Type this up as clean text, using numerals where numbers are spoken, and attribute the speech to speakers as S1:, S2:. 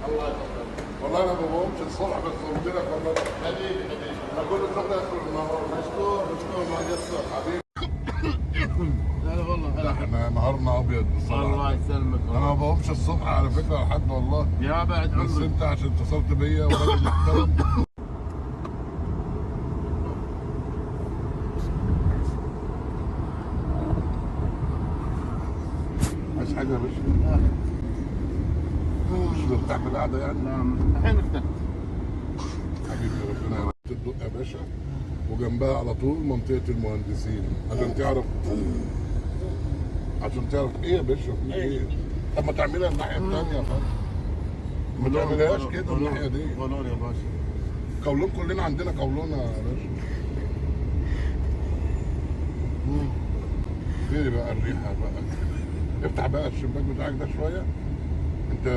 S1: الله يخليك. والله انا ما بقومش الصبح بس قلت لك والله حبيبي انا كل شغل اخر النهار. مشكور ما قصر حبيبي.
S2: لا والله
S1: لا احنا نهارنا ابيض بصراحه.
S2: الله يسلمك.
S1: انا ما بقومش الصبح على فكره لحد والله.
S2: يا بعد
S1: بس
S2: عمرك.
S1: انت عشان اتصلت بيا وراجل محترم. عايز حاجه يا باشا؟ مش مرتاح بالقعده يعني؟
S2: الحين افتح.
S1: حبيبي ربنا يرحمك. تدق يا باشا وجنبها على طول منطقه المهندسين عشان تعرف ايه يا باشا في ايه؟ طب ما تعملها الناحيه الثانيه يا فندم. ما تعملهاش كده الناحيه دي.
S2: قولون يا باشا.
S1: قولون كلنا عندنا قولون يا باشا. فين بقى الريحه بقى؟ افتح بقى الشباك بتاعك ده شويه. انت